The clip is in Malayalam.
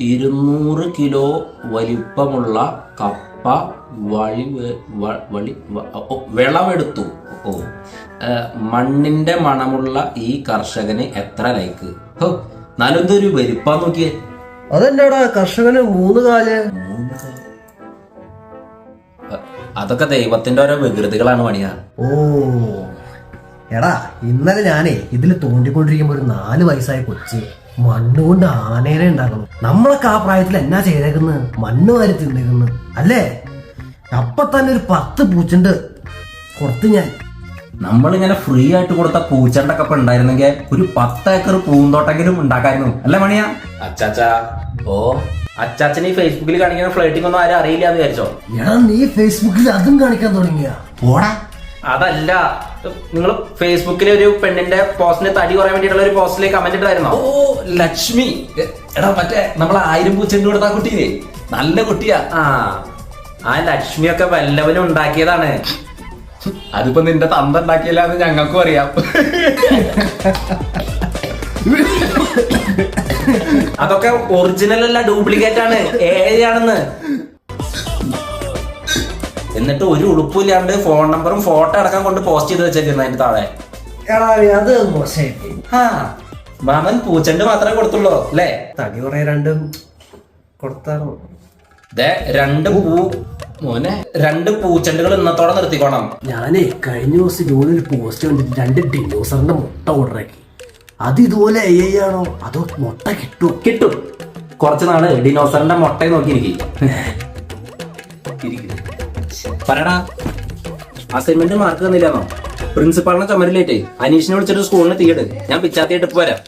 200 കിലോ വലിപ്പമുള്ള കപ്പ വിളവെടുത്തു. മണ്ണിന്റെ മണമുള്ള ഈ കർഷകന് എത്ര ലൈക്ക്? നാലെന്തൊരു വലിപ്പാ നോക്കിയേ. അതെന്താടാ കർഷകന് 3 കാല്? അതൊക്കെ ദൈവത്തിന്റെ ഓരോ വികൃതികളാണ് പണിയാ. ഓ എടാ, ഇന്നലെ ഞാനേ ഇതിൽ തോണ്ടിക്കൊണ്ടിരിക്കുമ്പോ ഒരു 4 വയസ്സായ കൊച്ച് മണ്ണുകൊണ്ട് ആനേനെ ഉണ്ടാക്കണം. നമ്മളൊക്കെ ആ പ്രായത്തിൽ എന്നാ ചെയ്തേക്കുന്നത്? മണ്ണ് വാരി തിന്നേക്കുന്നു അല്ലേ? അപ്പൊ തന്നെ ഒരു 10 പൂച്ചണ്ട് കൊടുത്തു ഞാൻ. നമ്മളിങ്ങനെ ഫ്രീ ആയിട്ട് കൊടുത്ത പൂച്ചണ്ടൊക്കെ ഇപ്പൊ ഉണ്ടായിരുന്നെങ്കിൽ ഒരു 10 ഏക്കർ പൂന്തോട്ടെങ്കിലും ഉണ്ടാക്കായിരുന്നു അല്ലേ മണിയാ? അച്ചാച്ചാ, ഓ അച്ചാച്ചന് ഈ ഫേസ്ബുക്കിൽ കാണിക്കുന്ന ഫ്ലേട്ടിംഗ് ഒന്നും ആരും അറിയില്ല എന്ന് വിചാരിച്ചോ? എടാ, നീ ഫേസ്ബുക്കിൽ അതും കാണിക്കാൻ തുടങ്ങിയ? ഓടാ, അതല്ല, നിങ്ങൾ ഫേസ്ബുക്കിൽ ഒരു പെണ്ണിന്റെ പോസ്റ്റിന് തടി കുറയാൻ വേണ്ടിയിട്ടുള്ള ഒരു പോസ്റ്റിലേക്ക് കമന്റ് ഇട്ടായിരുന്നോ? ഓ ലക്ഷ്മി, എടാ മറ്റേ നമ്മൾ 1000 പൂച്ചണ്ട് കൊടുത്ത കുട്ടിയെ, നല്ല കുട്ടിയാ. ആ ലക്ഷ്മിയൊക്കെ വല്ലവനും ഉണ്ടാക്കിയതാണ്. അതിപ്പോ നിന്റെ തന്ത ഉണ്ടാക്കിയല്ലാന്ന് ഞങ്ങൾക്കും അറിയാം. അതൊക്കെ ഒറിജിനൽ അല്ല, ഡ്യൂപ്ലിക്കേറ്റ് ആണ്, AI ആണെന്ന്. എന്നിട്ട് ഒരു ഉടുപ്പില്ലാണ്ട് ഫോൺ നമ്പറും ഫോട്ടോ അടക്കം കൊണ്ട് പോസ്റ്റ് ചെയ്ത് വെച്ചേക്കുന്ന അതിന്റെ താഴെ. അത് മോശമായിട്ട്. മാമൻ പൂച്ചണ്ട് മാത്രമേ കൊടുത്തുള്ളൂ അല്ലേ? തടി കുറെ രണ്ടും കൊടുത്താണോ? രണ്ട് പൂച്ചണ്ടുകൾ ഇന്നത്തോടെ നിർത്തിക്കോണം. ഞാനേ കഴിഞ്ഞ ദിവസം ജോലിയിൽ പോസ്റ്റ് കണ്ടിട്ട് 2 ഡിനോസറിന്റെ മുട്ട ഓർഡറാക്കി. അത് ഇതുപോലെ AI ആണോ അതോ മുട്ട കിട്ടും? കുറച്ച് നാള് ഡിനോസറിന്റെ മുട്ടയെ നോക്കിയിരിക്കും. പറയടാ, അസൈൻമെന്റ് മാർക്ക് തന്നില്ലാന്നോ? പ്രിൻസിപ്പാളിനെ ചുമരിലേറ്റേ അനീഷിനെ വിളിച്ചിട്ട് സ്കൂളിന് തീയിട്. ഞാൻ പിച്ചാത്തിയിട്ട് വരാം.